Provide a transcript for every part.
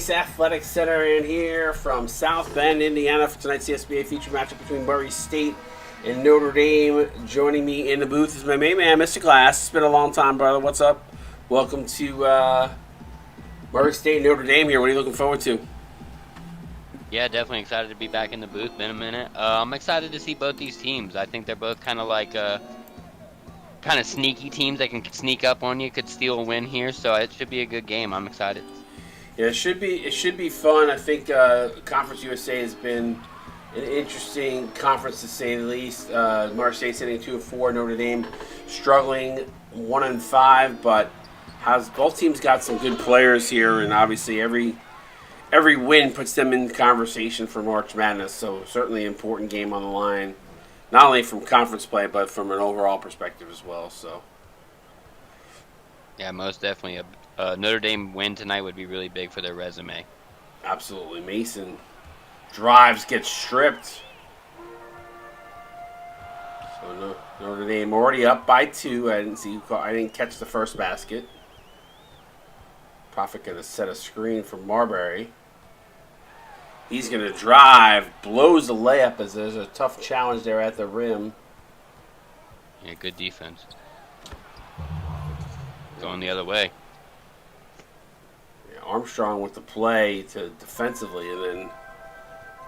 Chase Athletic Center in here from South Bend, Indiana for tonight's CSBA feature matchup between Murray State and Notre Dame. Joining me in the booth is my main man, Mr. Glass. It's been a long time, brother. What's up? Welcome to Murray State and Notre Dame here. What are you looking forward to? Yeah, definitely excited to be back in the booth. Been a minute. I'm excited to see both these teams. I think they're both kind of like kind of sneaky teams that can sneak up on you, could steal a win here. So it should be a good game. I'm excited. Yeah, it should be fun. I think Conference USA has been an interesting conference to say the least. Murray State sitting 2-4, Notre Dame struggling 1-5, but both teams got some good players here, and obviously every win puts them in conversation for March Madness. So certainly an important game on the line, not only from conference play but from an overall perspective as well. So yeah, most definitely. A Notre Dame win tonight would be really big for their resume. Absolutely. Mason drives, gets stripped. So Notre Dame already up by 2. I didn't catch the first basket. Prophet gonna set a screen for Marbury. He's gonna drive, blows the layup as there's a tough challenge there at the rim. Yeah, good defense. Going the other way. Yeah, Armstrong with the play to defensively, and then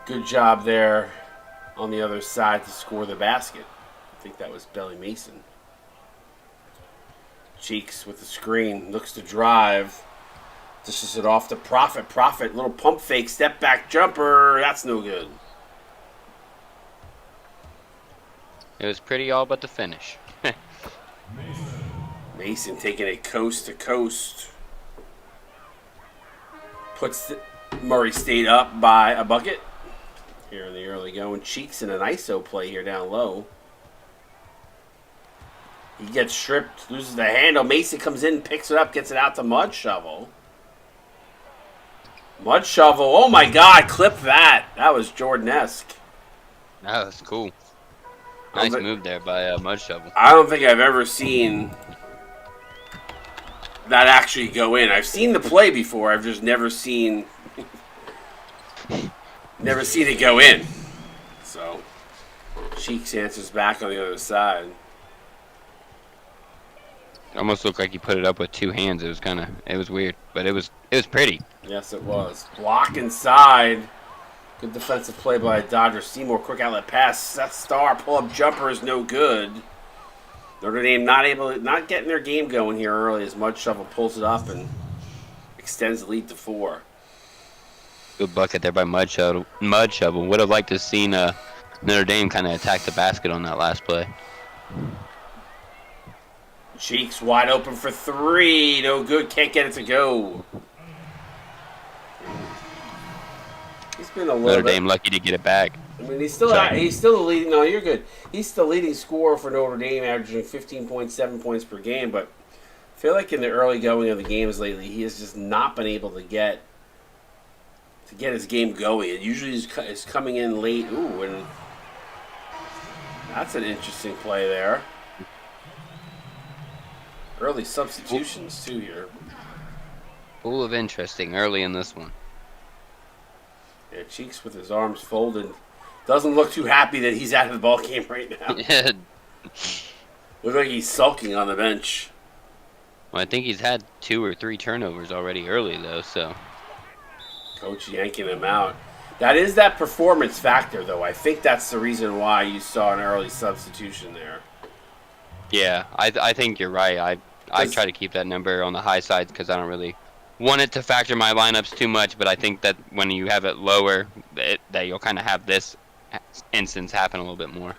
good job there on the other side to score the basket. I think that was Belly Mason. Cheeks with the screen, looks to drive. Dishes it off to Prophet. Prophet, little pump fake, step back jumper. That's no good. It was pretty all but the finish. Mason taking it coast to coast. Puts Murray State up by a bucket. Here in the early going. Cheeks in an ISO play here down low. He gets stripped, loses the handle. Mason comes in, picks it up, gets it out to Mud Shovel. Mud Shovel, oh my God, clip that. That was Jordan-esque. That was cool. Nice move there by Mud Shovel. I don't think I've ever seen that actually go in. I've seen the play before. I've just never seen it go in. So, Cheeks answers back on the other side. It almost looked like he put it up with 2 hands. It was weird, but it was pretty. Yes, it was. Block inside. Good defensive play by Dodger Seymour. Quick outlet pass. Seth Starr pull-up jumper is no good. Notre Dame not getting their game going here early as Mud Shovel pulls it up and extends the lead to 4. Good bucket there by Mud Shovel. Would have liked to have seen Notre Dame kind of attack the basket on that last play. Cheeks wide open for 3. No good. Can't get it to go. He's been a little Notre Dame lucky to get it back. I mean, he's still the leading. No, you're good. He's the leading scorer for Notre Dame, averaging 15.7 points per game. But I feel like in the early going of the games lately, he has just not been able to get his game going. It usually is coming in late. Ooh, and that's an interesting play there. Early substitutions too here. Full of interesting early in this one. Yeah, Cheeks with his arms folded. Doesn't look too happy that he's out of the ball game right now. Yeah. Looks like he's sulking on the bench. Well, I think he's had 2 or 3 turnovers already early, though, so. Coach yanking him out. That is that performance factor, though. I think that's the reason why you saw an early substitution there. Yeah, I think you're right. I try to keep that number on the high side because I don't really want it to factor my lineups too much, but I think that when you have it lower, that you'll kind of have this instance happen a little bit more.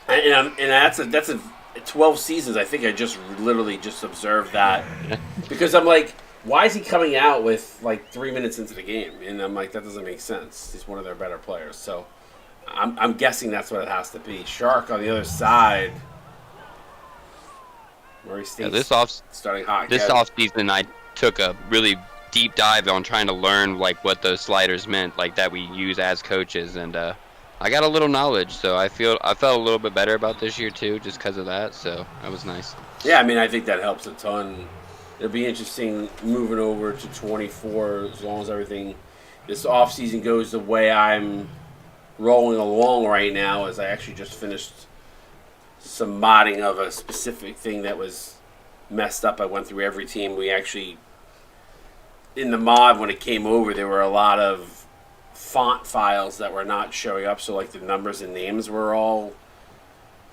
And that's a 12 seasons. I think I just literally just observed that because I'm like, why is he coming out with like 3 minutes into the game? And I'm like, that doesn't make sense. He's one of their better players, so I'm guessing that's what it has to be. Shark on the other side. Murray State starting hot. This offseason, I took a really deep dive on trying to learn like what those sliders meant, like that we use as coaches, and I got a little knowledge, so I felt a little bit better about this year too, just because of that. So that was nice. Yeah, I mean, I think that helps a ton it'll be interesting moving over to 24 as long as everything this off season goes the way I'm rolling along right now. As I actually just finished some modding of a specific thing that was messed up. I went through every team. We actually in the mod when it came over, there were a lot of font files that were not showing up. So like the numbers and names were all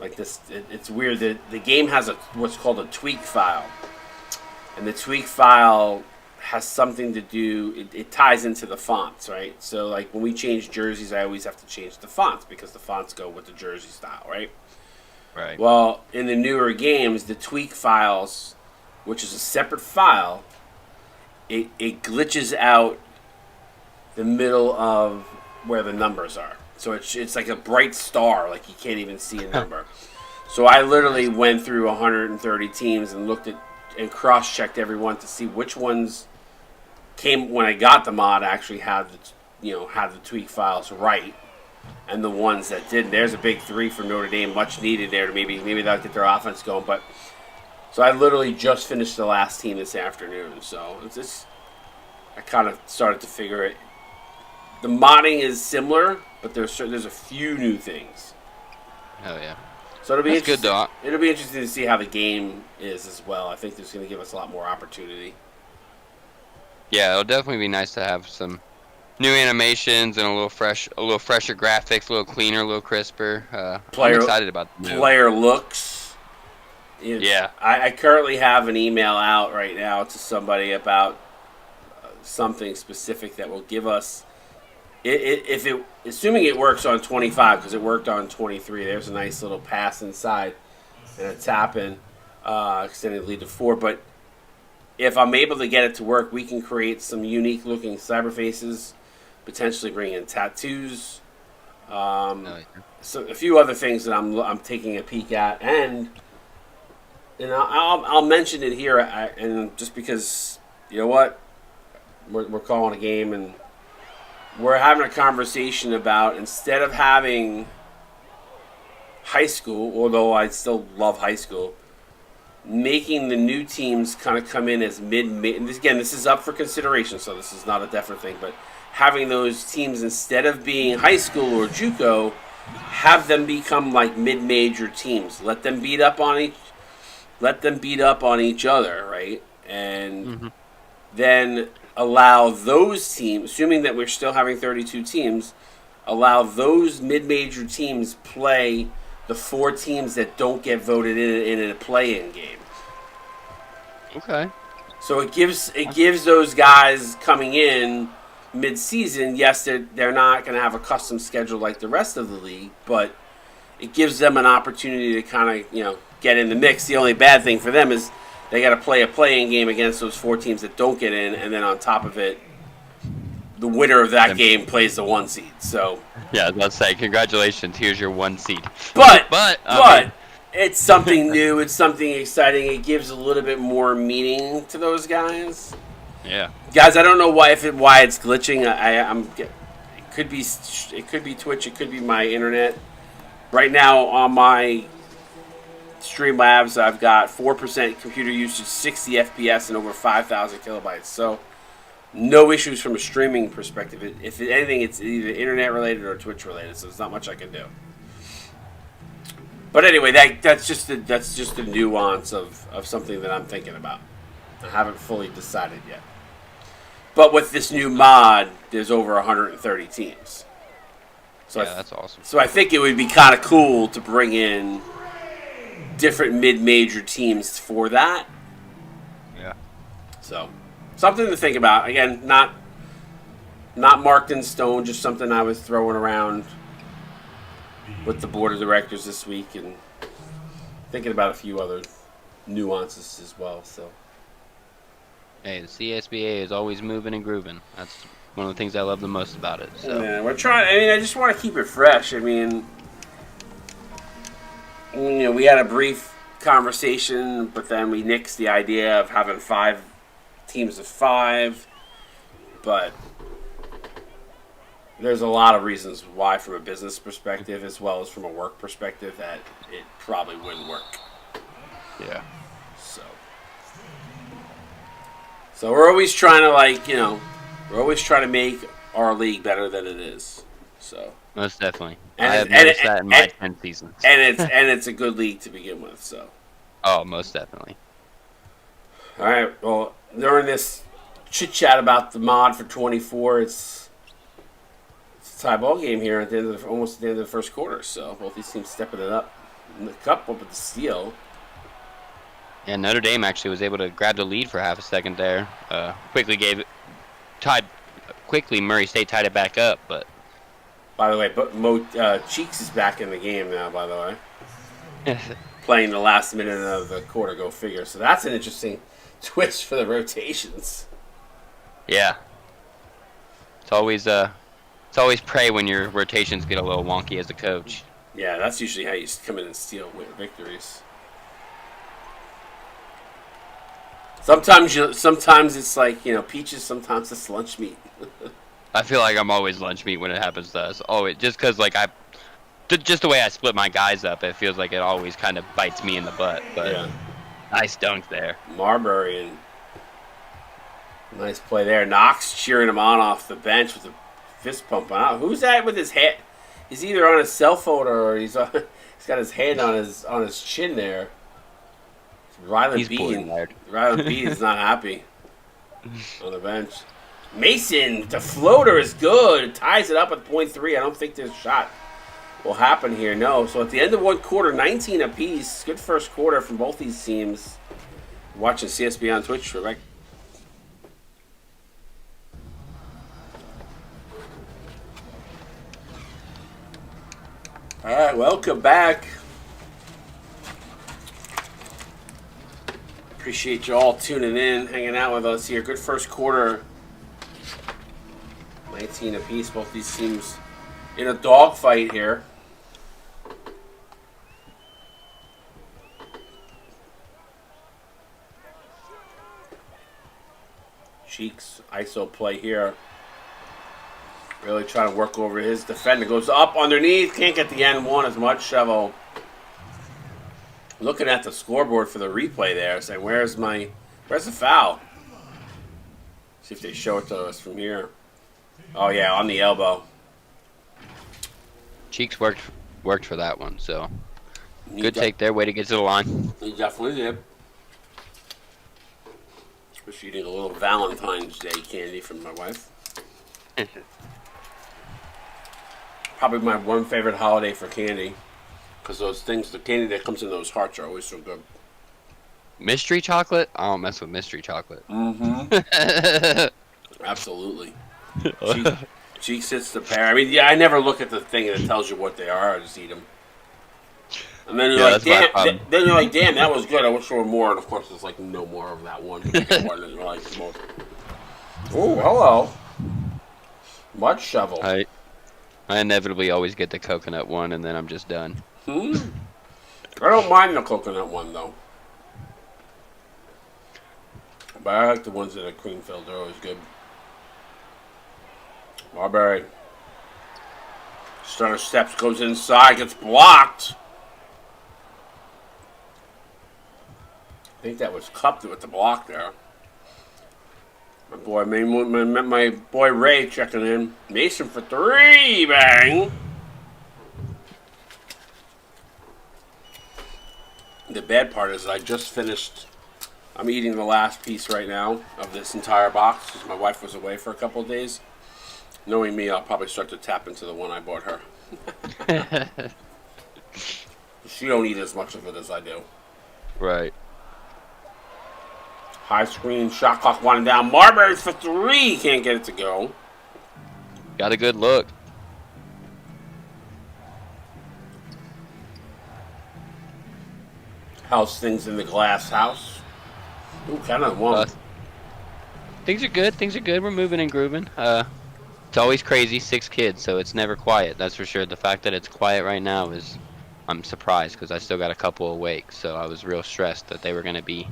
like this. It's weird that the game has what's called a tweak file, and the tweak file has something to do. It ties into the fonts, right? So like when we change jerseys, I always have to change the fonts because the fonts go with the jersey style, right? Right. Well, in the newer games, the tweak files, which is a separate file, it glitches out the middle of where the numbers are. So it's like a bright star, like you can't even see a number. So I literally went through 130 teams and looked at and cross-checked everyone to see which ones came when I got the mod actually had the tweak files right, and the ones that didn't. There's a big 3 for Notre Dame, much needed there to maybe they'll get their offense going. But so I literally just finished the last team this afternoon. So it's just I kind of started to figure it. The modding is similar, but there's a few new things. Oh yeah. So it'll be That's good, though. It'll be interesting to see how the game is as well. I think it's going to give us a lot more opportunity. Yeah, it'll definitely be nice to have some new animations and a little fresher graphics, a little cleaner, a little crisper. I'm excited about the new player looks. Yeah. I currently have an email out right now to somebody about something specific that will give us. Assuming it works on 25, because it worked on 23, there's a nice little pass inside and a tap in, extended lead to 4. But if I'm able to get it to work, we can create some unique looking cyber faces, potentially bring in tattoos, so a few other things that I'm taking a peek at, and I'll mention it here, and just because you know what, we're calling a game and we're having a conversation about, instead of having high school, although I still love high school, making the new teams kind of come in as mid. And this is up for consideration, so this is not a definite thing, but having those teams, instead of being high school or JUCO, have them become like mid-major teams. Let them beat up on each other, right? And then allow those teams, assuming that we're still having 32 teams, allow those mid-major teams play the 4 teams that don't get voted in a play-in game. Okay. So it gives those guys coming in mid-season, yes, they're not going to have a custom schedule like the rest of the league, but it gives them an opportunity to kind of, get in the mix. The only bad thing for them is they got to play a play-in game against those 4 teams that don't get in, and then on top of it, the winner of that game plays the 1 seed. So yeah, let's say congratulations. Here's your 1 seed. But it's something new. It's something exciting. It gives a little bit more meaning to those guys. Yeah, guys, I don't know why it's glitching. It could be Twitch. It could be my internet. Right now on my Streamlabs, I've got 4% computer usage, 60 FPS, and over 5,000 kilobytes. So no issues from a streaming perspective. If anything, it's either internet related or Twitch related. So there's not much I can do. But anyway, that's just the nuance of something that I'm thinking about. I haven't fully decided yet. But with this new mod, there's over 130 teams. So yeah, that's awesome. So I think it would be kind of cool to bring in different mid-major teams for that. Yeah. So something to think about. Again, not marked in stone, just something I was throwing around with the board of directors this week and thinking about a few other nuances as well. So hey, the CSBA is always moving and grooving. That's one of the things I love the most about it. So yeah, we're trying. I mean, I just want to keep it fresh. I mean, we had a brief conversation, but then we nixed the idea of having 5 teams of 5. But there's a lot of reasons why, from a business perspective as well as from a work perspective, that it probably wouldn't work. yeah. So So we're always trying to we're always trying to make our league better than it is. So Most definitely. and I have noticed that in my 10 seasons. and it's a good league to begin with. So Oh, most definitely. all right, well during this chit chat about the mod for 24, it's a tie ball game here at the end of almost at the end of the first quarter. So both these teams stepping it up. In the cup up with the steal. And Notre Dame actually was able to grab the lead for half a second there. Quickly Murray State tied it back up, but By the way, Cheeks is back in the game now. By the way, playing the last minute of the quarter, go figure. So that's an interesting twist for the rotations. yeah, it's always pray when your rotations get a little wonky as a coach. Yeah, that's usually how you come in and steal victories. Sometimes it's like peaches. Sometimes it's lunch meat. I feel like I'm always lunch meat when it happens to us. Always, just because just the way I split my guys up, it feels like it always kind of bites me in the butt. But Yeah. nice dunk there. Marbury and nice play there. Knox cheering him on off the bench with a fist pump out. Who's that with his head? He's either on his cell phone or he's got his hand on his chin there. Ryland B is not happy on the bench. Mason, the floater is good. Ties it up at .3. I don't think this shot will happen here. No. So at the end of one quarter, 19 apiece. Good first quarter from both these teams. Watching CSB on Twitch, right? All right, welcome back. Appreciate you all tuning in, hanging out with us here. Good first quarter. 19 apiece. Both these teams in a dogfight here. Cheeks ISO play here. Really trying to work over his defender. Goes up underneath. Can't get the end one as much. Shovel. Looking at the scoreboard for the replay there, saying, where's the foul? See if they show it to us from here. Oh yeah, on the elbow. Cheeks worked for that one, so good take there. Way to get to the line. He definitely did. Especially eating a little Valentine's Day candy from my wife. Probably my one favorite holiday for candy. Because those things, the candy that comes in those hearts are always so good. Mystery chocolate? I don't mess with mystery chocolate. Mm-hmm. Absolutely. Cheeks hits the pair. I mean, yeah, I never look at the thing that tells you what they are. I just eat them. And then you're like, damn, that was good. I wish there were more. And of course, there's like no more of that one. And you're like, oh, hello. Mud shovel. I inevitably always get the coconut one, and then I'm just done. I don't mind the coconut one, though. But I like the ones that are cream filled. They're always good. Marbury. Stunner steps, goes inside, gets blocked. I think that was cupped with the block there. My boy Ray checking in. Mason for three, bang. The bad part is I just finished. I'm eating the last piece right now of this entire box because my wife was away for a couple of days. Knowing me, I'll probably start to tap into the one I bought her. She don't eat as much of it as I do. Right. High screen, shot clock winding down. Marbury for three. Can't get it to go. Got a good look. How's things in the glass house? Ooh, kind of one. Things are good. Things are good. We're moving and grooving. It's always crazy. 6 kids, so it's never quiet. That's for sure. The fact that it's quiet right now is, I'm surprised because I still got a couple awake. So I was real stressed that they were going to be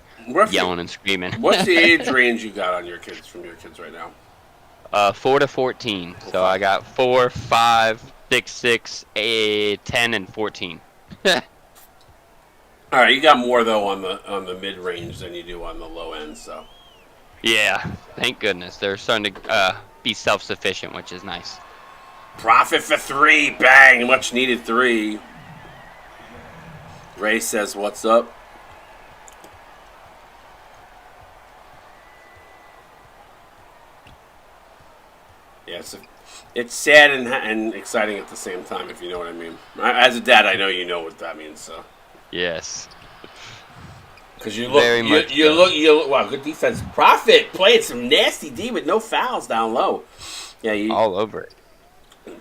yelling and screaming. What's the age range you got on your kids from your kids right now? 4 to 14. So I got 4, 5, 6, 6, 8, 10, and 14. All right, you got more though on the mid range than you do on the low end. So Yeah, thank goodness. They're starting to be self-sufficient, which is nice. Profit for 3. Bang. Much needed 3. Ray says, what's up? Yeah, it's sad and exciting at the same time, if you know what I mean. As a dad, I know you know what that means. So Yes. because you look. Wow, good defense. Profit playing some nasty D with no fouls down low. Yeah, all over it.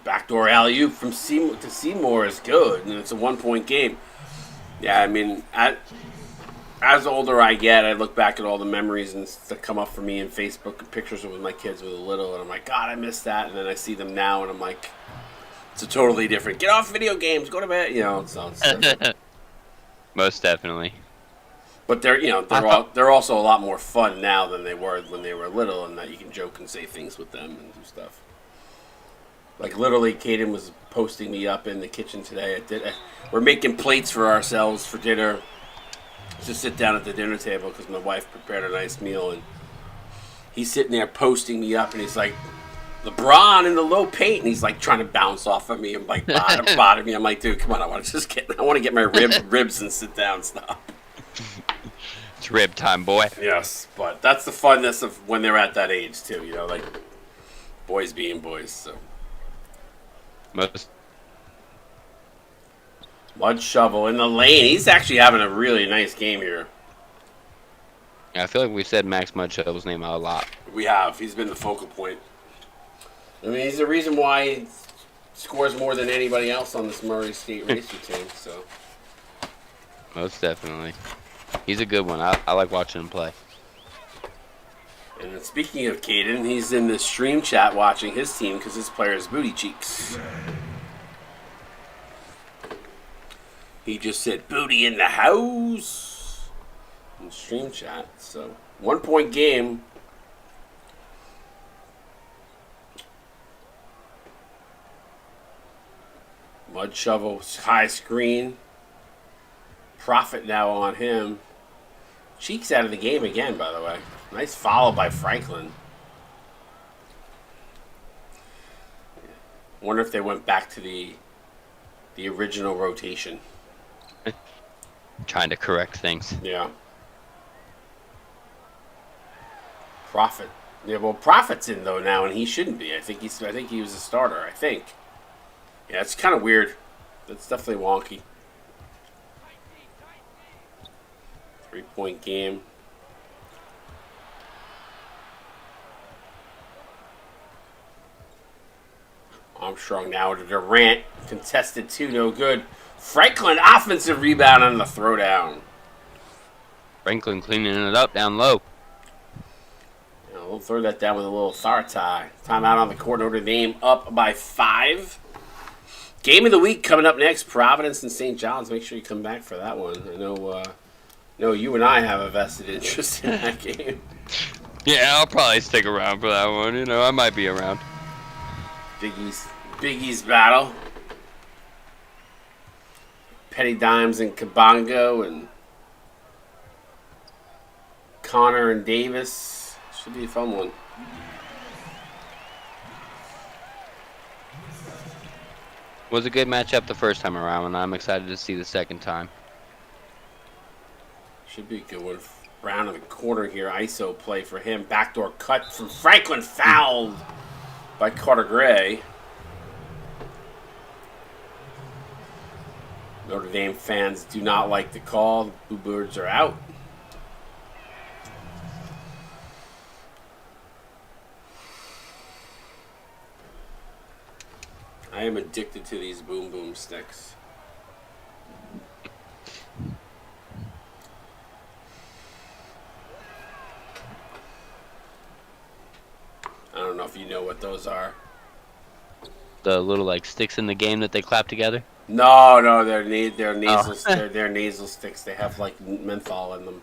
Backdoor alley-oop from Seymour to Seymour is good, and it's a 1-point game. Yeah, I mean, as older I get, I look back at all the memories that come up for me in Facebook and pictures with my kids with a little, and I'm like, God, I miss that. And then I see them now, and I'm like, it's a totally different. Get off video games, go to bed. You know, it's different. Most definitely. But they're also a lot more fun now than they were when they were little, and that you can joke and say things with them and do stuff. Like literally, Kaden was posting me up in the kitchen today. We're making plates for ourselves for dinner. To sit down at the dinner table because my wife prepared a nice meal, and he's sitting there posting me up, and he's like, LeBron in the low paint, and he's like trying to bounce off of me and like bottom me. I'm like, dude, come on, I want to get my ribs and sit down. Stop. It's rib time, boy. Yes, but that's the funness of when they're at that age too. You know, like boys being boys. So Mud Shovel in the lane. He's actually having a really nice game here. Yeah, I feel like we've said Max Mud Shovel's name out a lot. We have. He's been the focal point. I mean, he's the reason why he scores more than anybody else on this Murray State Racer team. So, most definitely, he's a good one. I like watching him play. And then speaking of Caden, he's in the stream chat watching his team because his player is Booty Cheeks. He just said booty in the house in stream chat. So 1-point game. Mud Shovel, high screen. Profit now on him. Cheeks out of the game again, by the way. Nice follow by Franklin. Wonder if they went back to the original rotation. Trying to correct things. Yeah. Profit. Yeah, well, Profit's in though now, and he shouldn't be. I think he was a starter. I think. Yeah, it's kind of weird. That's definitely wonky. 3-point game. Armstrong now to Durant. Contested 2, no good. Franklin offensive rebound on the throwdown. Franklin cleaning it up down low. We'll throw that down with a little authority. Timeout on the court. Notre Dame up by 5. Game of the week coming up next. Providence and St. John's. Make sure you come back for that one. I know you and I have a vested interest in that game. Yeah, I'll probably stick around for that one. You know, I might be around. Big East battle. Petty Dimes and Kabongo and Connor and Davis. Should be a fun one. Was a good matchup the first time around, and I'm excited to see the second time. Should be a good one. Brown in the corner here. ISO play for him. Backdoor cut from Franklin. Fouled by Carter Gray. Notre Dame fans do not like the call. The Bluebirds are out. I am addicted to these boom boom sticks. I don't know if you know what those are. The little like sticks in the game that they clap together? No, they're nasal. They're nasal sticks. They have like menthol in them.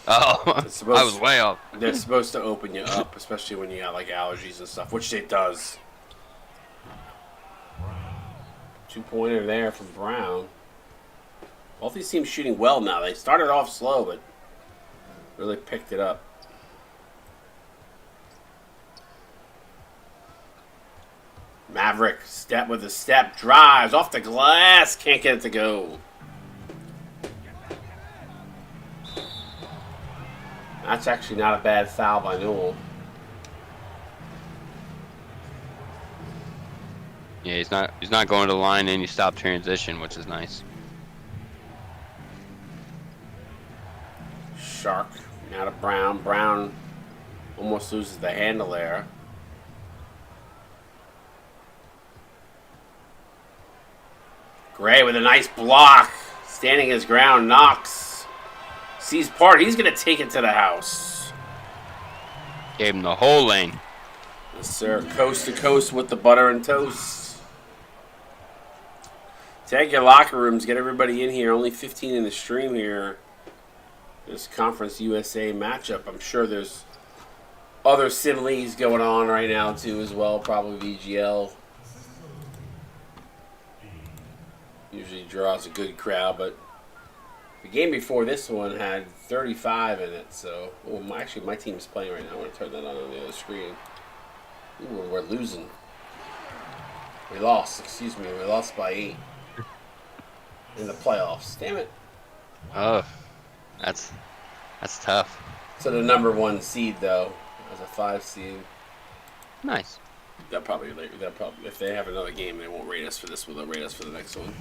Oh, I was way off. They're supposed to open you up, especially when you got like allergies and stuff, which it does. 2-pointer there from Brown. Both these teams shooting well now. They started off slow, but really picked it up. Maverick step with a step, drives off the glass, can't get it to go. That's actually not a bad foul by Newell. Yeah, he's not going to the line, and he stopped transition, which is nice. Shark out of Brown. Brown almost loses the handle there. Gray with a nice block. Standing his ground. Knox sees part. He's going to take it to the house. Gave him the whole lane. Yes, sir. Coast to coast with the butter and toast. Tag your locker rooms. Get everybody in here. Only 15 in the stream here. This Conference USA matchup. I'm sure there's other sim leagues going on right now too as well. Probably VGL. Usually draws a good crowd, but the game before this one had 35 in it. So, actually, my team's playing right now. I'm going to turn that on the other screen. Ooh, we're losing. We lost. Excuse me. We lost by 8 in the playoffs. Damn it. Oh, that's tough. So the number 1 seed though, as a 5 seed. Nice. They'll probably if they have another game, they won't rate us for this one. They'll rate us for the next one.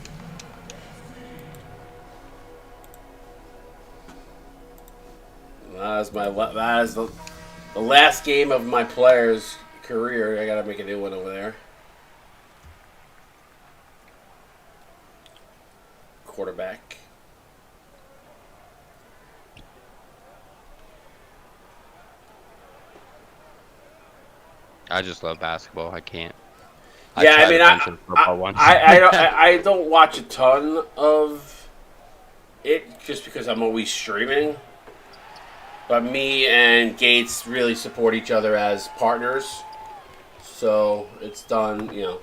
That is the last game of my player's career. I gotta make a new one over there. Quarterback. I just love basketball. I can't. Yeah, I mean, I don't watch a ton of it just because I'm always streaming. But me and Gates really support each other as partners. So it's done, you know.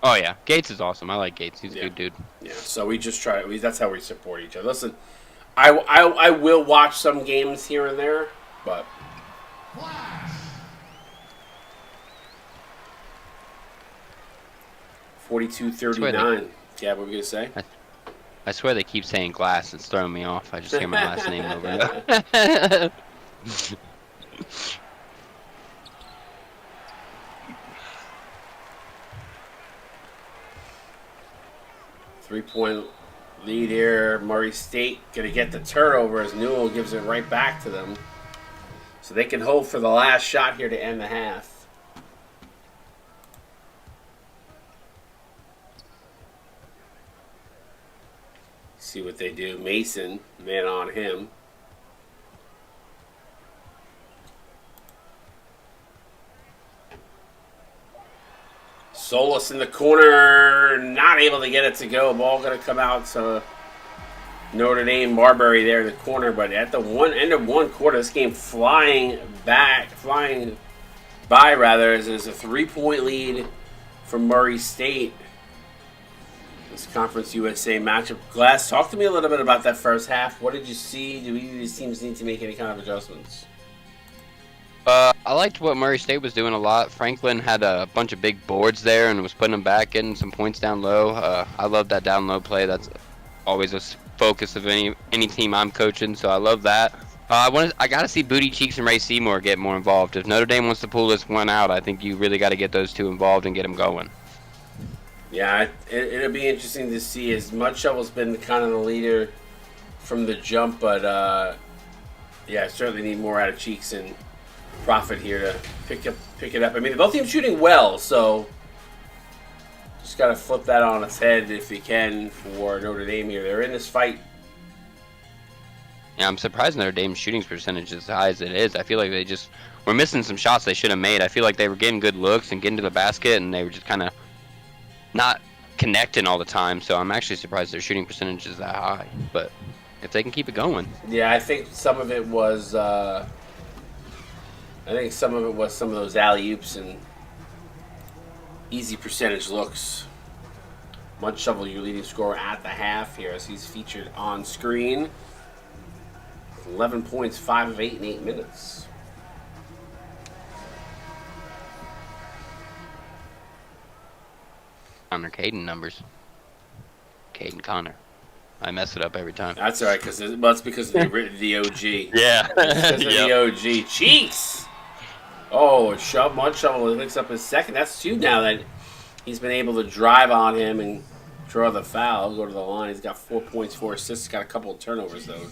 Oh, yeah. Gates is awesome. I like Gates. He's a good dude. Yeah, so we just try. That's how we support each other. Listen, I will watch some games here and there, but... 42-39. Yeah, what were we going to say? I swear they keep saying glass. It's throwing me off. I just hear my last name over and over. 3-point lead here. Murray State going to get the turnover as Newell gives it right back to them. So they can hold for the last shot here to end the half. See what they do. Mason, man on him. Solis in the corner, not able to get it to go. Ball going to come out to Notre Dame. Marbury there in the corner, but at the end of one quarter, this game flying by rather, as there's a 3-point lead for Murray State. This Conference USA matchup. Glass, talk to me a little bit about that first half. What did you see? Do either of these teams need to make any kind of adjustments? I liked what Murray State was doing a lot. Franklin had a bunch of big boards there and was putting them back, getting some points down low. I love that down low play. That's always a focus of any team I'm coaching, so I love that. I got to see Booty Cheeks and Ray Seymour get more involved. If Notre Dame wants to pull this one out, I think you really got to get those two involved and get them going. Yeah, it'll be interesting to see, as Mudshovel's been kind of the leader from the jump, but yeah, certainly need more out of Cheeks and Profit here to pick it up. I mean, both teams shooting well, so just got to flip that on its head if you can for Notre Dame here. They're in this fight. Yeah, I'm surprised Notre Dame's shooting percentage is as high as it is. I feel like they just were missing some shots they should have made. I feel like they were getting good looks and getting to the basket, and they were just kind of not connecting all the time, so I'm actually surprised their shooting percentage is that high. But if they can keep it going. Yeah, I think some of it was some of those alley-oops and easy percentage looks. Mudshovel, your leading scorer at the half here, as he's featured on screen. 11 points, 5 of 8 in 8 minutes. Connor Caden numbers. Caden Connor. I mess it up every time. That's all right, because it's because of the OG. Yeah. It's because of the OG. Cheeks! Oh, Mud Shovel picks up his second. That's 2 now that he's been able to drive on him and draw the foul, go to the line. He's got 4 points, 4 assists. Got a couple of turnovers, though.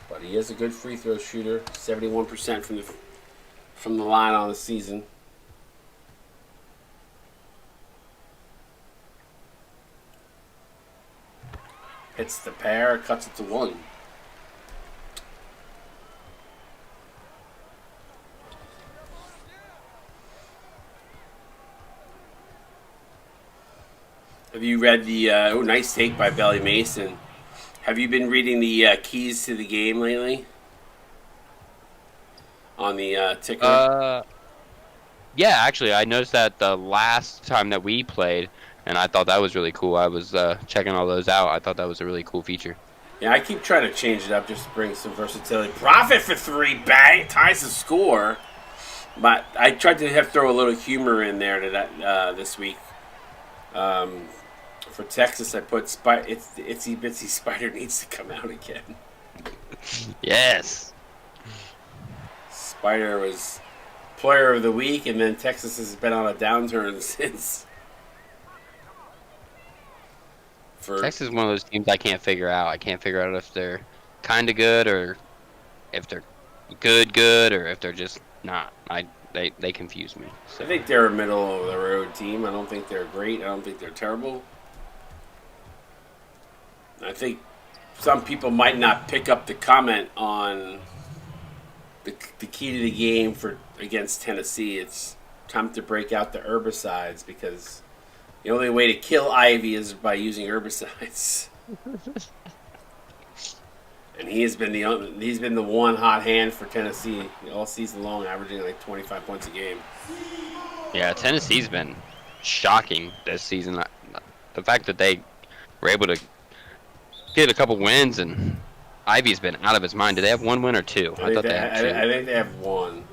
But he is a good free throw shooter. 71% from the line on the season. Hits the pair, cuts it to 1. Have you read the nice take by Belly Mason? Have you been reading the keys to the game lately? On the ticker? Yeah, actually, I noticed that the last time that we played, and I thought that was really cool. I was checking all those out. I thought that was a really cool feature. Yeah, I keep trying to change it up just to bring some versatility. Profit for 3, bang, ties the score. But I tried to throw a little humor in there to that this week. For Texas, I put Itsy Bitsy Spider needs to come out again. Yes. Spider was player of the week, and then Texas has been on a downturn since. Texas is one of those teams I can't figure out. I can't figure out if they're kind of good or if they're good or if they're just not. They confuse me. So. I think they're a middle of the road team. I don't think they're great. I don't think they're terrible. I think some people might not pick up the comment on the key to the game against Tennessee. It's time to break out the herbicides because the only way to kill ivy is by using herbicides. And he's been the one hot hand for Tennessee all season long, averaging like 25 points a game. Yeah, Tennessee's been shocking this season. The fact that they were able to get a couple wins, and Ivy's been out of his mind. Do they have 1 win or 2? I think they have 1.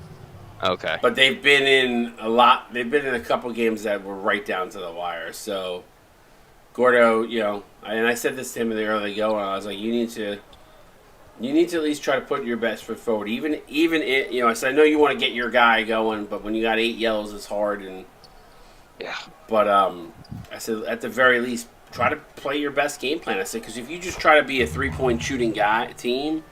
Okay. But they've been in a lot. They've been in a couple games that were right down to the wire. So, Gordo, and I said this to him in the early going. I was like, you need to at least try to put your best foot forward. Even I said I know you want to get your guy going, but when you got 8 yellows, it's hard. And yeah. But I said at the very least, try to play your best game plan. I said because if you just try to be a 3-point shooting team.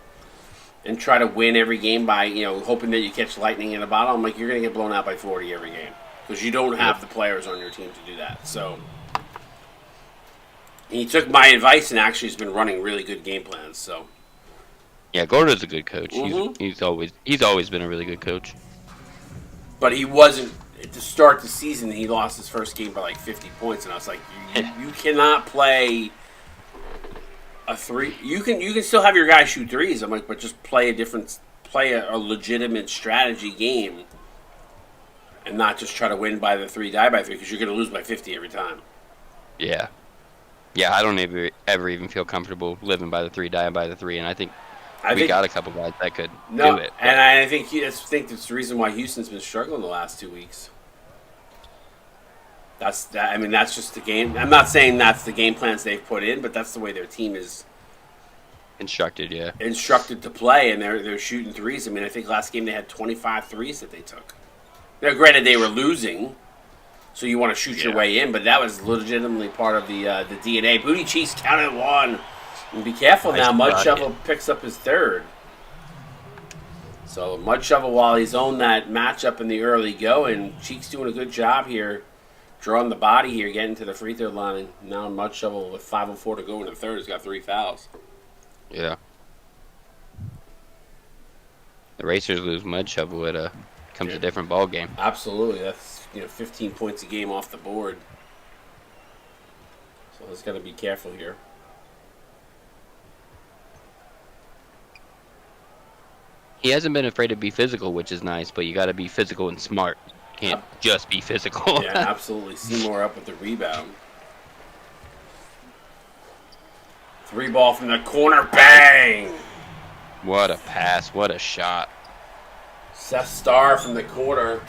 And try to win every game by, hoping that you catch lightning in a bottle. I'm like, you're going to get blown out by 40 every game. Because you don't have the players on your team to do that. So, he took my advice and actually has been running really good game plans. So, yeah, Gordo's a good coach. Mm-hmm. He's always been a really good coach. But he wasn't, to start the season, he lost his first game by like 50 points. And I was like, you cannot play a 3. You can still have your guy shoot threes. I'm like, but just play a legitimate strategy game, and not just try to win by the 3, die by 3, because you're going to lose by 50 every time. Yeah, I don't ever even feel comfortable living by the 3, dying by the 3, and I think we got a couple guys that could do it. And I think that's the reason why Houston's been struggling the last 2 weeks. That's just the game. I'm not saying that's the game plans they've put in, but that's the way their team is instructed. Yeah, instructed to play, and they're shooting threes. I think last game they had 25 threes that they took. Now, granted, they were losing, so you want to shoot your way in, but that was legitimately part of the DNA. Booty Cheeks counted 1. And be careful now. Mud Shovel picks up his 3rd. So Mud Shovel, while he's on that matchup in the early going, Cheeks doing a good job here. Drawing the body here, getting to the free throw line. And now Mud Shovel with 5:04 to go in the 3rd has got 3 fouls. Yeah. The Racers lose Mud Shovel, it becomes a different ball game. Absolutely, that's 15 points a game off the board. So he's got to be careful here. He hasn't been afraid to be physical, which is nice, but you got to be physical and smart. Can't just be physical. Yeah, absolutely. Seymour up with the rebound. 3 ball from the corner. Bang! What a pass. What a shot. Seth Starr from the corner.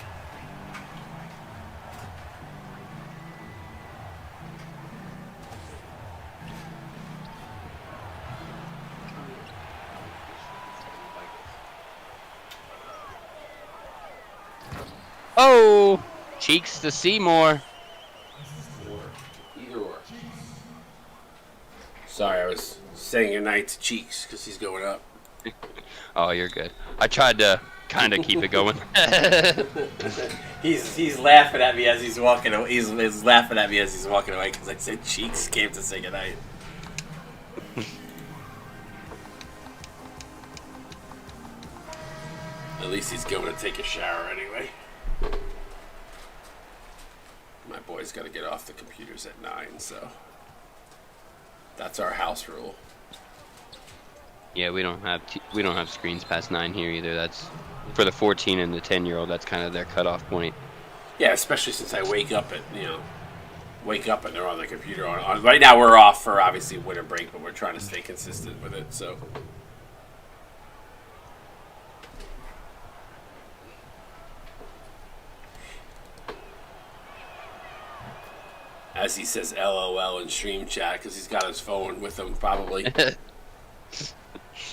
Oh, cheeks to Seymour. Either or. Sorry, I was saying goodnight to Cheeks because he's going up. Oh, you're good. I tried to kind of keep it going. He's laughing at me as he's walking away. He's laughing at me as he's walking away because I said Cheeks came to say goodnight. At least he's going to take a shower anyway. My boy's got to get off the computers at 9, so that's our house rule. Yeah, we don't have screens past 9 here either. That's for the 14 and the 10-year-old. That's kind of their cutoff point. Yeah, especially since I wake up and they're on the computer. Right now we're off for obviously winter break, but we're trying to stay consistent with it. So. As he says LOL in stream chat because he's got his phone with him probably.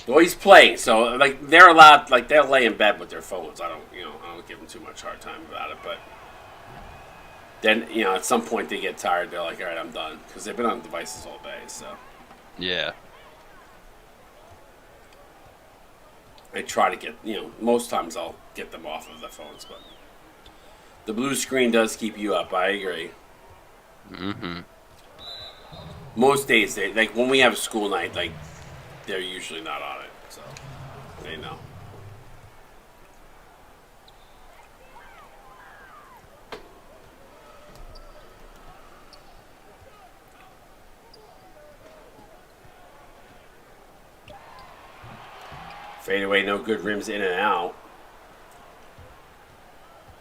Well, he's playing, so like they're allowed, like they'll lay in bed with their phones. I don't give them too much hard time about it. But then at some point they get tired. They're like, all right, I'm done because they've been on devices all day. So yeah, I try to get most times I'll get them off of the phones, but the blue screen does keep you up. I agree. Mm-hmm. Most days they like when we have school night, like they're usually not on it, so they know. Fade away, no good, rims in and out.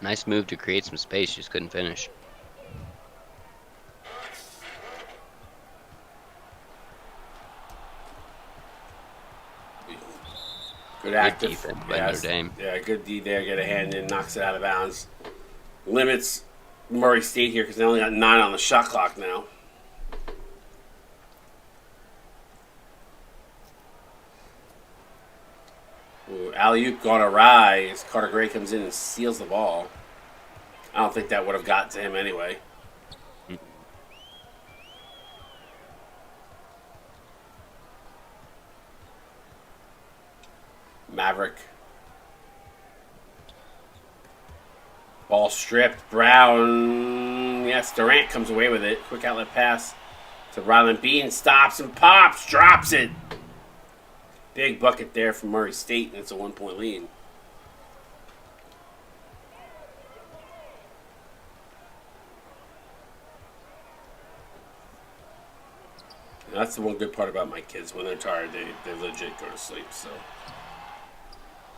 Nice move to create some space, just couldn't finish. Good active. Good defense by Notre Dame. Yeah, good D there. Get a hand in, knocks it out of bounds. Limits Murray State here because they only got 9 on the shot clock now. Ooh, alley-oop gone awry as Carter Gray comes in and steals the ball. I don't think that would have got to him anyway. Maverick. Ball stripped. Brown. Yes, Durant comes away with it. Quick outlet pass to Ryland Bean. Stops and pops. Drops it. Big bucket there from Murray State, and it's a 1-point lead. And that's the one good part about my kids. When they're tired, they legit go to sleep, so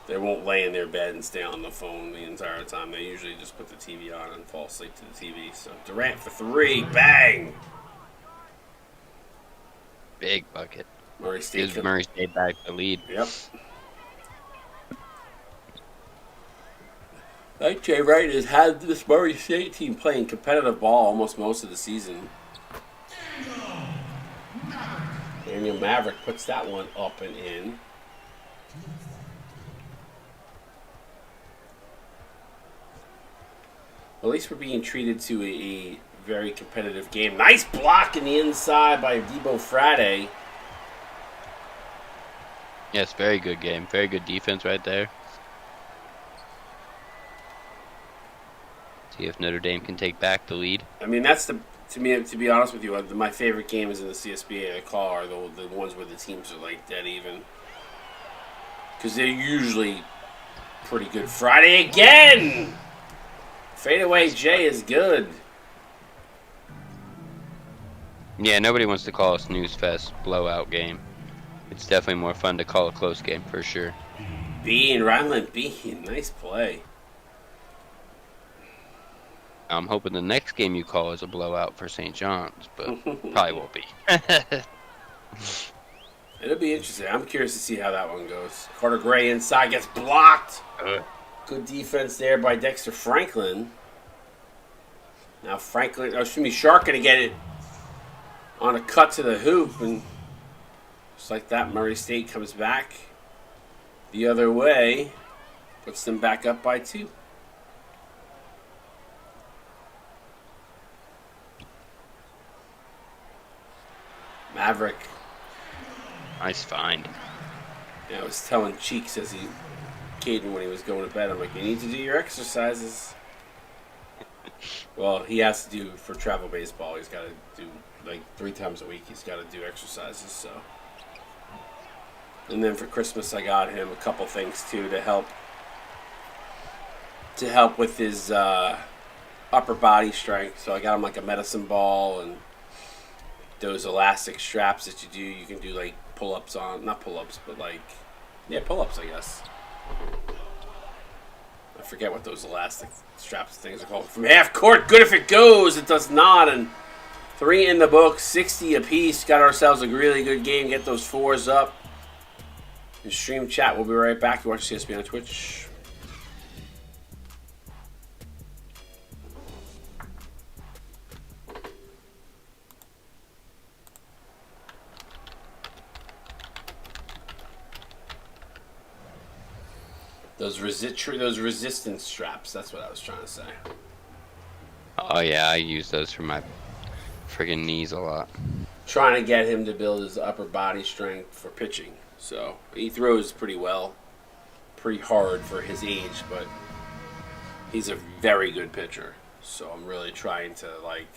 they won't lay in their bed and stay on the phone the entire time. They usually just put the TV on and fall asleep to the TV. So Durant for 3. Bang! Big bucket. Murray State gives Murray State back the lead. Yep. Like Jay Wright has had this Murray State team playing competitive ball almost most of the season. Daniel Maverick puts that one up and in. At least we're being treated to a very competitive game. Nice block in the inside by Debo Friday. Yes, very good game. Very good defense right there. See if Notre Dame can take back the lead. I mean, that's to be honest with you, my favorite games in the CSBA I call are the ones where the teams are like dead even. Because they're usually pretty good. Friday again! Fadeaway J is good. Yeah, nobody wants to call a snooze fest blowout game. It's definitely more fun to call a close game for sure. Bean, Ryland Bean, nice play. I'm hoping the next game you call is a blowout for St. John's, but probably won't be. It'll be interesting. I'm curious to see how that one goes. Carter Gray inside gets blocked. Good defense there by Dexter Franklin. Now Shark going to get it on a cut to the hoop, and just like that, Murray State comes back the other way, puts them back up by 2. Maverick. Nice find. Yeah, I was telling Cheeks Caden when he was going to bed, I'm like, you need to do your exercises. Well, he has to do for travel baseball. He's got to do like 3 times a week. He's got to do exercises. So, and then for Christmas, I got him a couple things too to help with his upper body strength. So I got him like a medicine ball and those elastic straps that you do. You can do like pull-ups on, not pull-ups, but like pull-ups, I guess. I forget what those elastic straps things are called. From half court, good if it goes. It does not. And 3 in the book, 60 apiece. Got ourselves a really good game. Get those 4s up. And stream chat. We'll be right back. You watch CSB on Twitch. Those resistance straps. That's what I was trying to say. Oh yeah, I use those for my friggin' knees a lot. Trying to get him to build his upper body strength for pitching. So he throws pretty well, pretty hard for his age, but he's a very good pitcher. So I'm really trying to like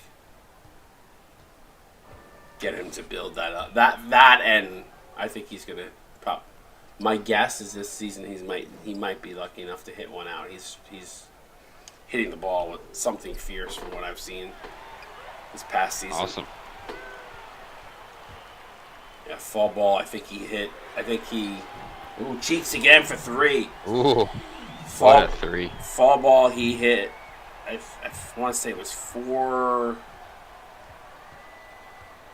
get him to build that up. That and I think he's gonna pop. My guess is this season he might be lucky enough to hit one out. He's hitting the ball with something fierce from what I've seen this past season. Awesome. Yeah, fall ball. I think he. Ooh, Cheeks again for 3. Ooh. What a 3. Fall ball. He hit. I want to say it was 4.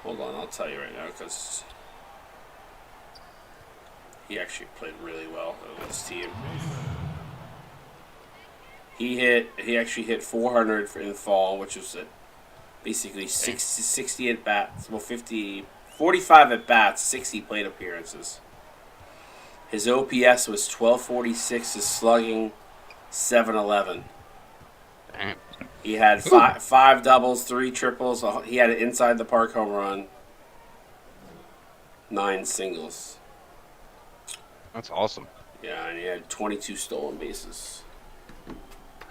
Hold on, I'll tell you right now because he actually played really well with his team. He actually hit 400 in fall, which was basically 60 at bats. Well, 45 at bats, 60 plate appearances. His OPS was 1246. His slugging 711. Damn. He had five doubles, 3 triples. He had an inside the park home run, 9 singles. That's awesome. Yeah, and he had 22 stolen bases.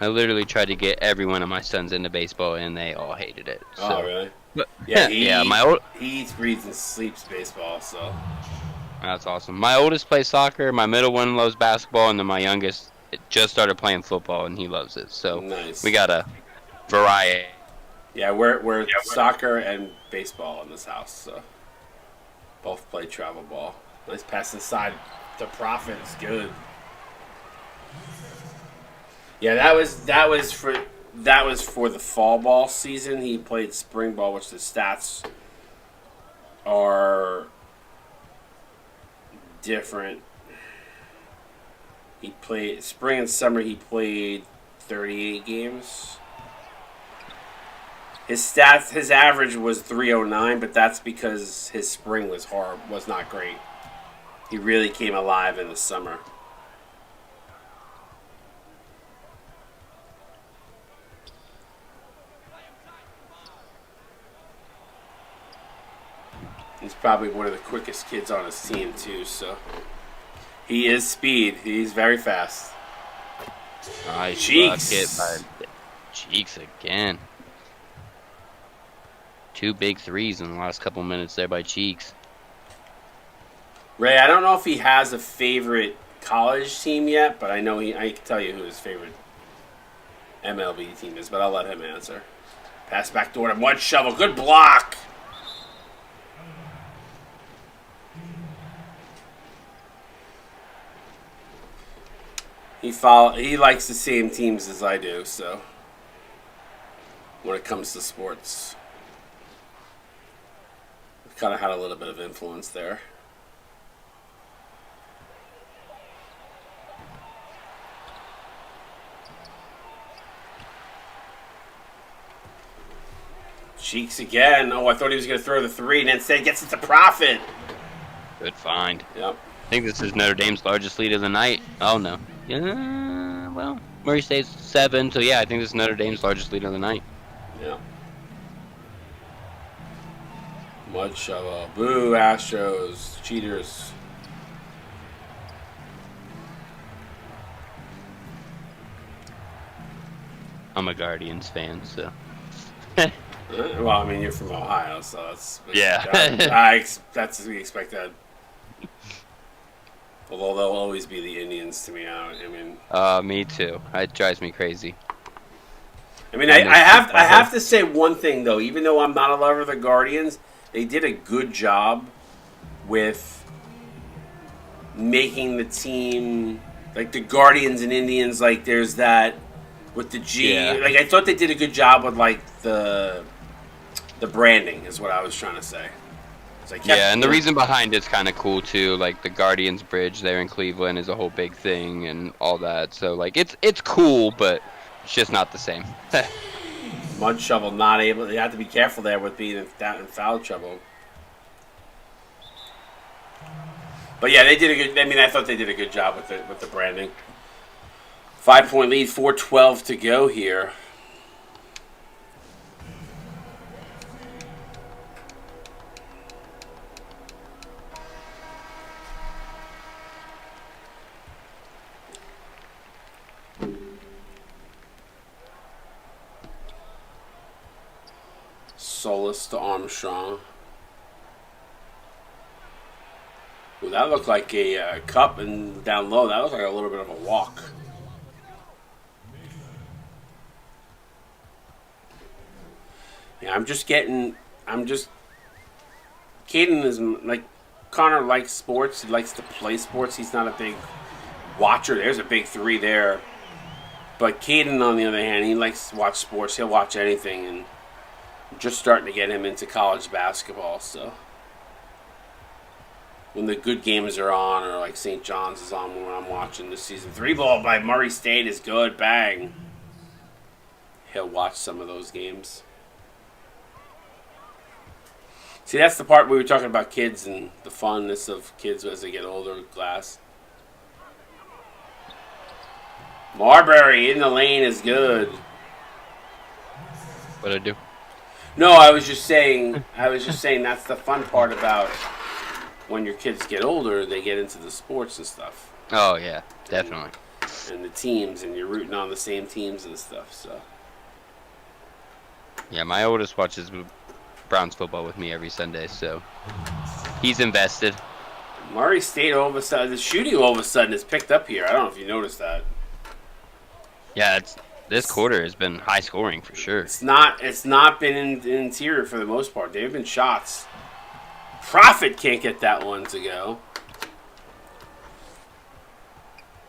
I literally tried to get every one of my sons into baseball, and they all hated it. So. Oh, really? But, Yeah, he eats, breathes, and sleeps baseball, so. That's awesome. My oldest plays soccer, my middle one loves basketball, and then my youngest just started playing football, and he loves it. So nice. We got a variety. Yeah, we're soccer and baseball in this house, so. Both play travel ball. Nice pass inside. The profit is good. Yeah, that was for the fall ball season. He played spring ball, which the stats are different. He played spring and summer. He played 38 games. His average was 309, but that's because his spring was not great. He really came alive in the summer. He's probably one of the quickest kids on his team, too, so. He is speed. He's very fast. Nice. Cheeks. Hit by Cheeks again. 2 big 3s in the last couple minutes there by Cheeks. Ray, I don't know if he has a favorite college team yet, but I know I can tell you who his favorite MLB team is, but I'll let him answer. Pass back door to one shovel. Good block. He likes the same teams as I do, so when it comes to sports, kind of had a little bit of influence there. Cheeks again. Oh, I thought he was going to throw the 3, and instead gets it to Profit. Good find. Yep. I think this is Notre Dame's largest lead of the night. Oh, no. Yeah, well, Murray State's 7, so yeah, I think this is Notre Dame's largest lead of the night. Yeah. Mud shovel. Boo, Astros. Cheaters. I'm a Guardians fan, so. Well, I mean, you're from Ohio, so that's... Yeah. That's to be expected. Although they'll always be the Indians to me. Me too. It drives me crazy. I mean, I have to say one thing, though. Even though I'm not a lover of the Guardians, they did a good job with making the team... Like, the Guardians and Indians, like, there's that... With the G... Yeah. Like, I thought they did a good job with, like, the branding, is what I was trying to say. Yeah, and the reason behind it's kind of cool too. Like the Guardians Bridge there in Cleveland is a whole big thing and all that. So like it's cool, but it's just not the same. Mud shovel not able. You have to be careful there with being in foul trouble. But yeah, they did a good. I mean, I thought they did a good job with the branding. 5-point lead, 4:12 to go here. Solis to Armstrong. Ooh, that looked like a cup, and down low, that looked like a little bit of a walk. Yeah, Caden is, like, Connor likes sports. He likes to play sports. He's not a big watcher. There's a big three there. But Caden, on the other hand, he likes to watch sports. He'll watch anything, and just starting to get him into college basketball, so when the good games are on, or like St. John's is on when I'm watching this season, 3 ball by Murray State is good, bang. He'll watch some of those games. See, that's the part we were talking about kids and the funness of kids as they get older, Glass. Marbury in the lane is good. What'd I do? No, I was just saying that's the fun part about when your kids get older, they get into the sports and stuff. Oh yeah, definitely. And the teams, and you're rooting on the same teams and stuff, so. Yeah, my oldest watches Browns football with me every Sunday, so he's invested. Murray State all of a sudden, the shooting all of a sudden has picked up here. I don't know if you noticed that. Yeah, this quarter has been high scoring for sure. It's not been in the interior for the most part. There have been shots. Prophet can't get that one to go.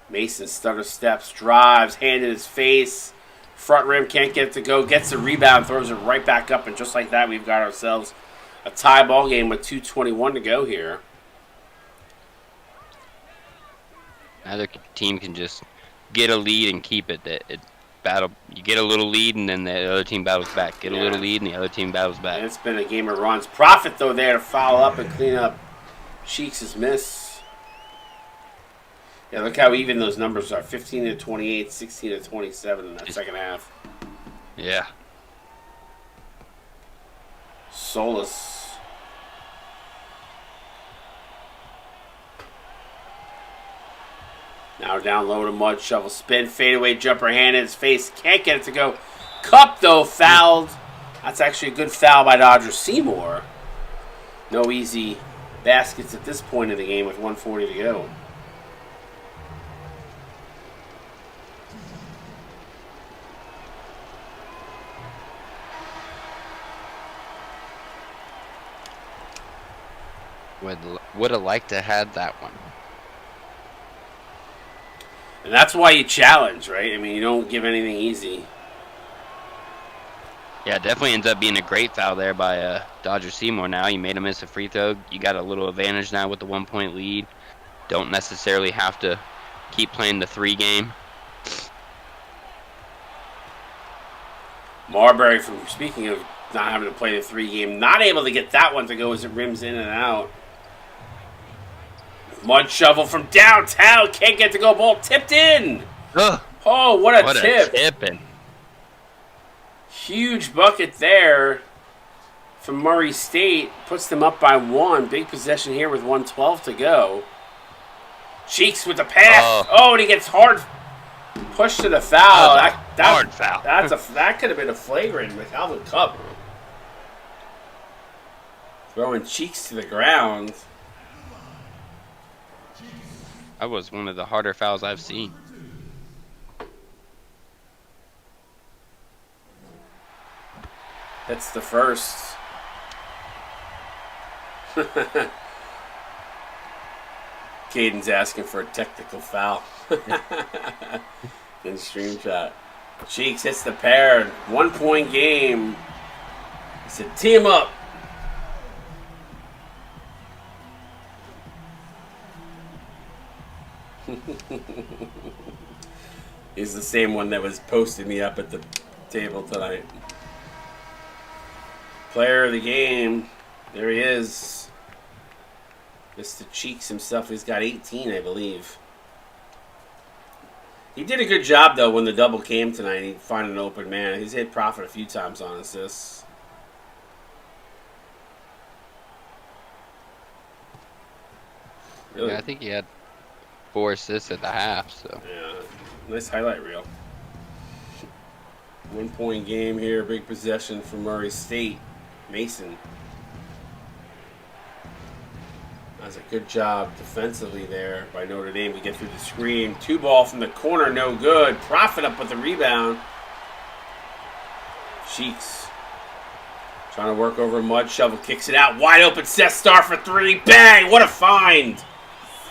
Mason stutter steps, drives, hand in his face. Front rim can't get it to go. Gets the rebound, throws it right back up, and just like that, we've got ourselves a tie ball game with 2:21 to go here. Neither team can just get a lead and keep it. You get a little lead, and then the other team battles back. Get a little lead, and the other team battles back. And it's been a game of runs. Prophet, though, there to foul up and clean up Cheeks' miss. Yeah, look how even those numbers are. 15 to 28, 16 to 27 in that second half. Yeah. Solis. Now down low to Mud Shovel. Spin, fadeaway jumper, hand in his face. Can't get it to go. Cup, though, fouled. That's actually a good foul by Dodger Seymour. No easy baskets at this point in the game with 1:40 to go. Would have liked to have that one. And that's why you challenge, right? I mean, you don't give anything easy. Yeah, it definitely ends up being a great foul there by Dodger Seymour now. You made him miss a free throw. You got a little advantage now with the 1-point lead. Don't necessarily have to keep playing the 3 game. Marbury, from speaking of not having to play the 3 game, not able to get that one to go as it rims in and out. Mud Shovel from downtown. Can't get to go. Ball tipped in. Ugh. Oh, what a tip. Tipping. Huge bucket there from Murray State. Puts them up by 1. Big possession here with 1:12 to go. Cheeks with the pass. Oh, and he gets hard pushed to the foul. Hard foul. That could have been a flagrant with Calvin Cup. Throwing Cheeks to the ground. That was one of the harder fouls I've seen. That's the first. Caden's asking for a technical foul. In stream chat. Cheeks hits the pair. 1 point game. He said, tee him up. He's the same one that was posting me up at the table tonight. Player of the game. There he is. Mr. Cheeks himself. He's got 18, I believe. He did a good job, though, when the double came tonight. He found an open man. He's hit Profit a few times on assists. Really? Yeah, I think he had 4 assists at the half. So yeah, nice highlight reel. 1 point game here. Big possession for Murray State. Mason. That's a good job defensively there by Notre Dame to get through the screen. 2 ball from the corner, no good. Profit up with the rebound. Cheeks trying to work over Mud Shovel, kicks it out. Wide open, Seth Starr for 3. Bang! What a find!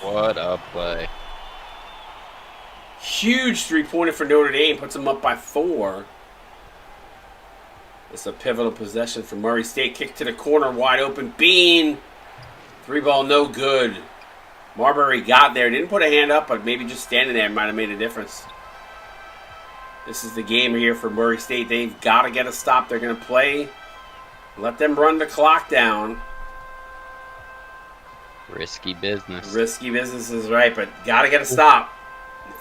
what a play. Huge 3-pointer for Notre Dame. Puts them up by 4. It's a pivotal possession for Murray State. Kick to the corner, wide open. Bean. 3 ball, no good. Marbury got there. Didn't put a hand up, but maybe just standing there might have made a difference. This is the game here for Murray State. They've got to get a stop. They're going to play. Let them run the clock down. Risky business. Risky business is right, but got to get a stop.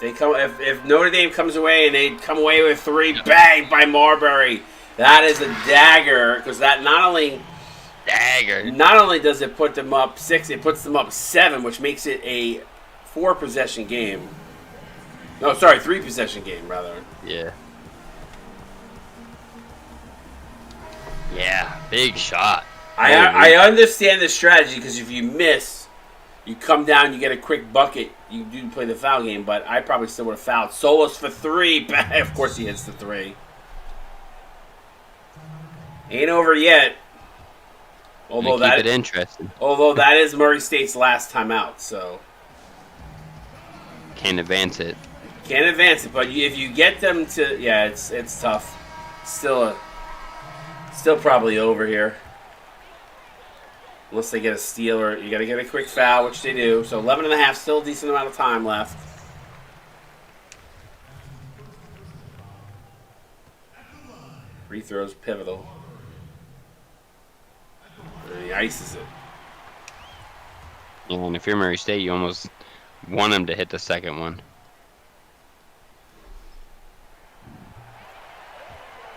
If Notre Dame comes away and they come away with 3, bang by Marbury. That is a dagger, because that not only does it put them up 6, it puts them up 7, which makes it a 4-possession game. No, sorry, 3-possession game, rather. Yeah. Yeah, big shot. I understand the strategy, because if you miss, you come down, you get a quick bucket, you do play the foul game, but I probably still would have fouled. Solis for 3. Of course he hits the 3. Ain't over yet. Although keep it interesting. Although that is Murray State's last time out, so can't advance it. Can't advance it, but if you get them to, yeah, it's tough. Still probably over here, unless they get a steal or you got to get a quick foul, which they do. So 11.5, still a decent amount of time left. Free throws pivotal. And he ices it. Yeah, and if you're Murray State, you almost want him to hit the second one.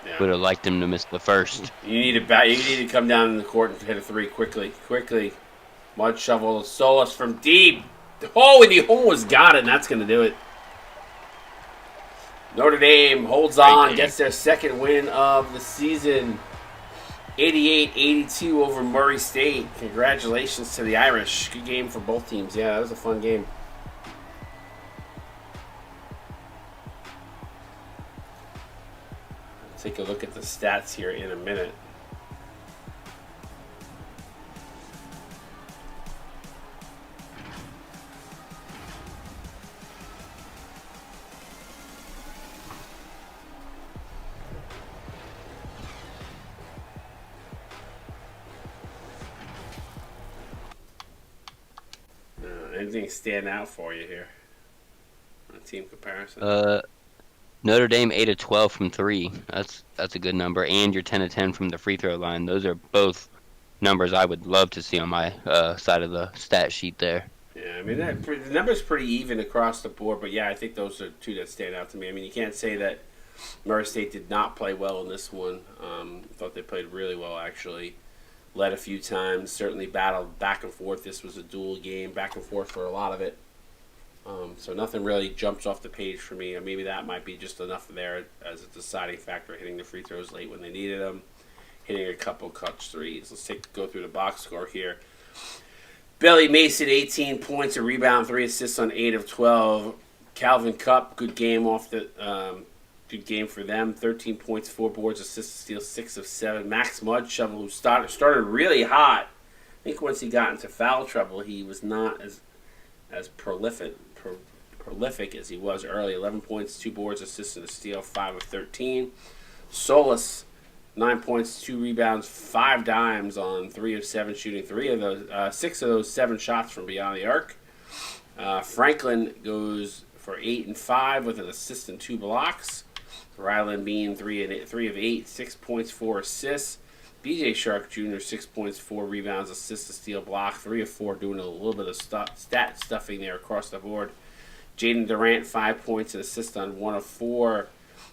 Yeah. Would have liked him to miss the first. You need to come down in the court and hit a 3 quickly. Mud shovel, Solis from deep. Oh, and he almost got it, and that's going to do it. Notre Dame holds on, gets their second win of the season. 88-82 over Murray State. Congratulations to the Irish. Good game for both teams. Yeah, that was a fun game. Take a look at the stats here in a minute. Anything stand out for you here on team comparison? Notre Dame 8 of 12 from 3. That's a good number, and you're 10 of 10 from the free throw line. Those are both numbers I would love to see on my side of the stat sheet there. Yeah, I mean the number's pretty even across the board, but yeah, I think those are 2 that stand out to me. I mean, you can't say that Murray State did not play well in this one. I thought they played really well, actually. led a few times, certainly battled back and forth. This was a duel game, back and forth for a lot of it. So nothing really jumps off the page for me. Or maybe that might be just enough there as a deciding factor, hitting the free throws late when they needed them, hitting a couple clutch threes. Let's go through the box score here. Billy Mason, 18 points, a rebound, 3 assists on 8 of 12. Calvin Cup, good game good game for them. 13 points, 4 boards, assists, steals, 6 of 7. Max Mudshovel, who started really hot. I think once he got into foul trouble, he was not as prolific as he was early. 11 points, 2 boards, assists, and a steal, 5 of 13. Solis, 9 points, 2 rebounds, 5 dimes on 3 of 7 shooting. 6 of those 7 shots from beyond the arc. Franklin goes for 8 and 5 with an assist and 2 blocks. Ryland Bean, 3 of 8, 6 points, 4 assists. BJ Shark Jr., 6 points, 4 rebounds, assist, a steal, block. 3 of 4, doing a little bit of stat stuffing there across the board. Jaden Durant, 5 points, and assist on 1 of 4.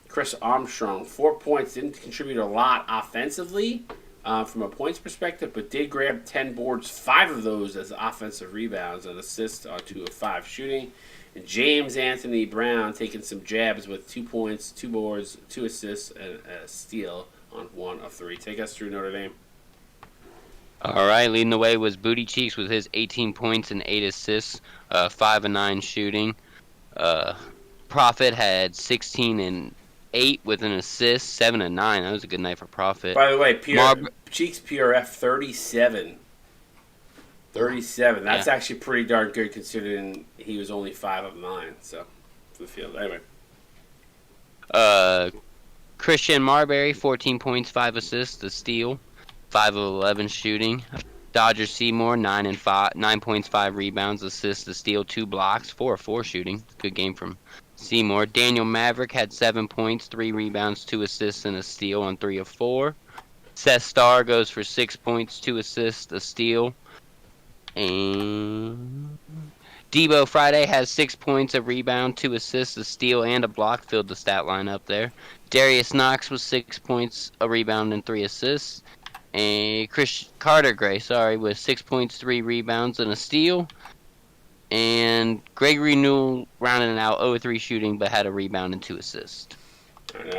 Chris Armstrong, 4 points, didn't contribute a lot offensively from a points perspective, but did grab 10 boards, 5 of those as offensive rebounds, and assists on 2 of 5 shooting. And James Anthony Brown taking some jabs with 2 points, 2 boards, 2 assists, and a steal on 1 of 3. Take us through Notre Dame. All right, leading the way was Booty Cheeks with his 18 points and 8 assists, 5 of 9 shooting. Prophet had 16 and 8 with an assist, 7 and 9. That was a good night for Prophet. By the way, Cheeks PRF 37. 37. That's actually pretty darn good considering he was only 5 of 9. So, for the field. Anyway. Christian Marbury, 14 points, 5 assists, a steal, 5 of 11 shooting. Dodger Seymour, 9 points, 5 rebounds, assists, a steal, 2 blocks, 4 of 4 shooting. Good game from Seymour. Daniel Maverick had 7 points, 3 rebounds, 2 assists, and a steal on 3 of 4. Seth Starr goes for 6 points, 2 assists, a steal. And Debo Friday has 6 points, a rebound, 2 assists, a steal, and a block. Filled the stat line up there. Darius Knox was 6 points, a rebound, and 3 assists. And Carter Gray, with 6 points, 3 rebounds, and a steal. And Gregory Newell rounding out 0-3 shooting, but had a rebound and 2 assists. All right,